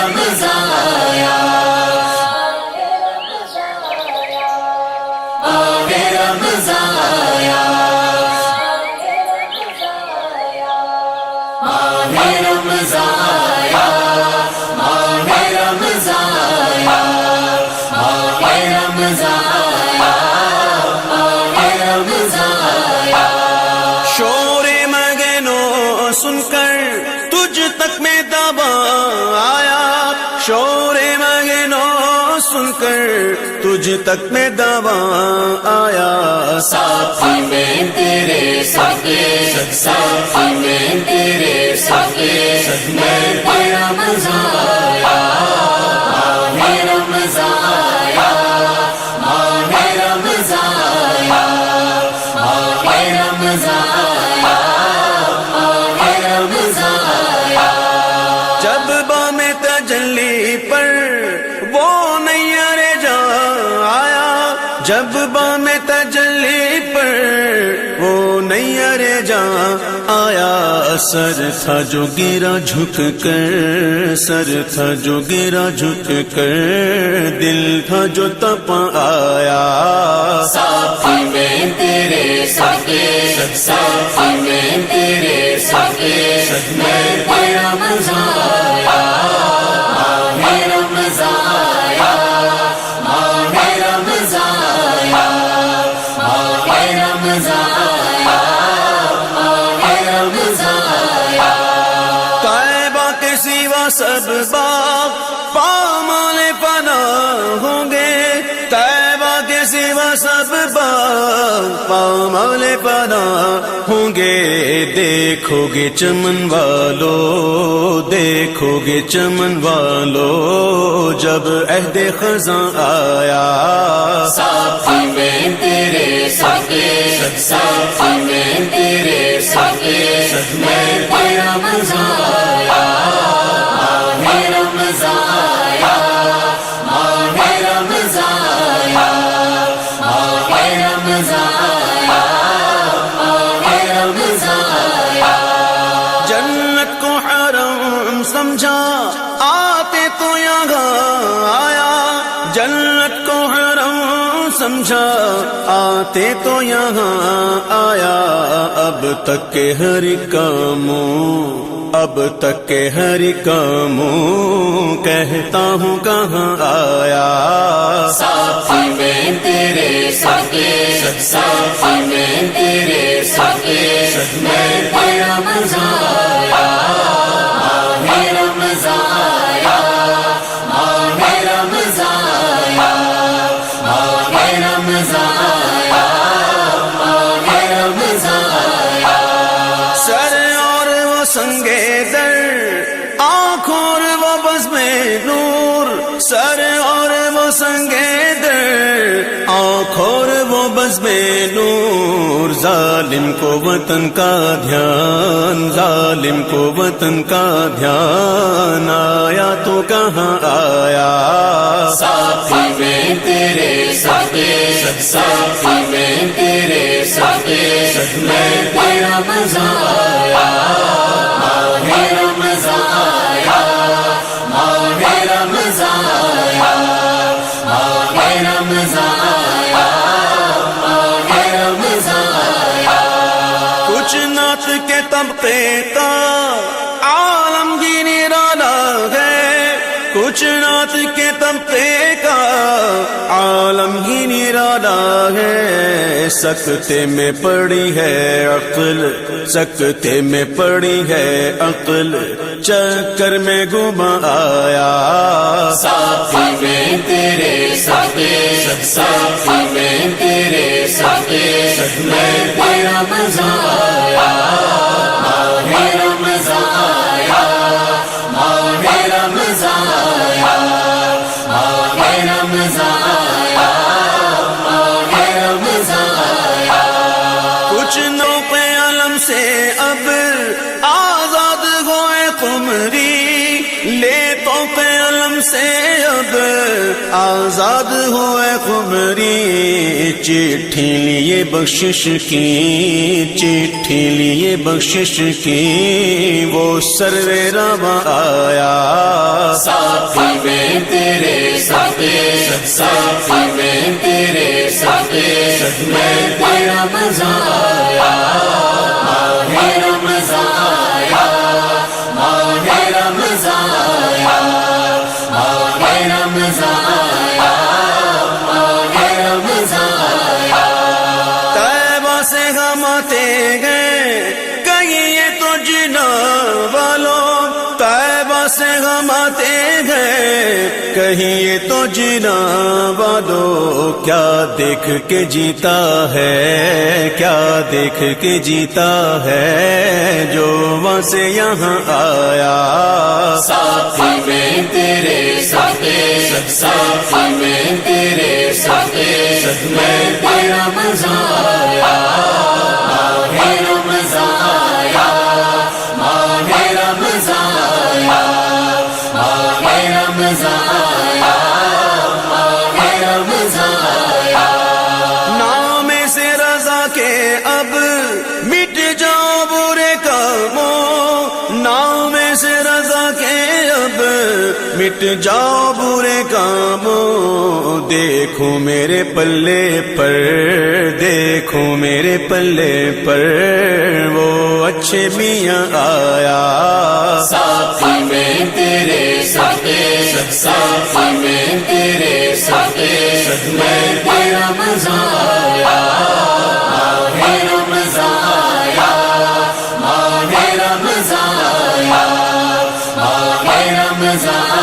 رمضان آیا، ماہ رمضان آیا، ماہ رمضان آیا، ماہ رمضان آیا، ماہ رمضان آیا، ماہ رمضان آیا۔ شور مگنو سن کر تجھ تک میں دبا آیا، شور مگنو سن کر تجھ تک میں دبا آیا، ساتھی میں تیرے ساتھی، ساتھی میں تیرے ساتھی، میں تیرا مزہ آیا، ماہ رمضان آیا، ماہ رمضان آیا، ماہ رمضان آیا، ماہ رمضان آیا۔ جب بام تجلی پر وہ نیر جا آیا، جب بام تجلی پر وہ نیر جا آیا، سر تھا جو گرا جھک کر، سر تھا جو گرا جھک کر، دل تھا جو تپا آیا، ساتھی میں تیرے ساتھی، ساتھی میں تیرے ساتھی، میں تیرا مزہ آیا، ماہ رمضان آیا، ماہ رمضان آیا، ماہ رمضان آیا، ماہ رمضان آیا۔ طیبہ کے سوا سب باغ پامال فنا ہوں گے، طیبہ کے سوا سب باغ پامال فنا ہوں گے، دیکھو گے چمن والو، دیکھو گے چمن والو، جب عہد خزاں آیا، ساتھی میں تیرے ساتھی، ساتھی میں تیرے ساتھی، میں تیرا مزہ آیا، ماہ رمضان آیا، ماہ رمضان آیا، ماہ رمضان آیا، ماہ رمضان آیا۔ جنت کو حرام سمجھا آتے تو یہاں آیا، جنت کو حرام سمجھا آتے تو یہاں آیا، اب تک کے ہر کاموں، اب تک کے ہر کاموں کہتا ہوں کہاں آیا، ساتھی میں تیرے ساتھی، ساتھی میں تیرے ساتھی، میں تیرا مزہ آیا، ماہ رمضان آیا، ماہ رمضان آیا، ماہ رمضان آیا، ماہ رمضان آیا۔ سر اور وہ سنگے در، آنکھ اور وہ بزم نور، سر اور وہ سنگے در، آنکھ اور وہ بزم نور، ظالم کو وطن کا دھیان، ظالم کو وطن کا دھیان آیا تو کہاں آیا، ساتھی میں تیرے ساتھی، ساتھی میں تیرے ساتھی، میں تیرا مزہ آیا، ماہ رمضان آیا، ماہ رمضان آیا، ماہ رمضان آیا، ماہ رمضان آیا۔ کچھ نعت کے طبقے کا عالمگیر نرالا ہے، کچھ نعت کے طبقے کا عالمگیر نرالا ہے، سکتے میں پڑی ہے عقل، سکتے میں پڑی ہے عقل، چکر میں گما آیا، ساتھی میں تیرے ساتھی، ساتھی میں تیرے ساتھی، میں تیرا مزہ آیا، ماہ رمضان آیا، ماہ رمضان آیا، ماہ رمضان آیا، ماہ رمضان آیا۔ کچھ نوق علم سے اب آزاد ہوئے قمری، لے تو علم غم سے اب آزاد ہوئے خبری، چٹھی لیے بخشش کی، چٹھی لیے بخشش کی، وہ سرور رواں آیا، ساتھی میں تیرے ساتھ، ساتھی میں تیرے ساتھ، میں تیرا مزہ آیا، ماہ رمضان آیا، ماہ رمضان آیا، ماہ رمضان آیا، ماہ رمضان آیا۔ طیبہ سے ہم آتے گئے کہیں یہ تو جنا والوں، طیبہ سے ہم آتے گئے کہیں یہ تو جنا والوں، کیا دیکھ کے جیتا ہے، کیا دیکھ کے جیتا ہے جو وہاں سے یہاں آیا، ساتھی میں تیرے ساتھ، ساتھی میں تیرے ساتھ، میں تیرا مزہ آیا، ماہ رمضان آیا، ماہ رمضان آیا، ماہ رمضان آیا، ماہ رمضان آیا۔ نام سے رضا کے اب مٹ جاؤ برے کاموں، نام سے رضا کے اب مٹ جاؤ برے کاموں، دیکھو میرے پلے پر، دیکھو میرے پلے پر وہ اچھے میاں آیا، ساتھی میں تیرے ساتھ، ساتھی میں تیرے ساتھ، میں تیرا مزہ آیا، ماہ رمضان آیا، ماہ رمضان آیا، ماہ رمضان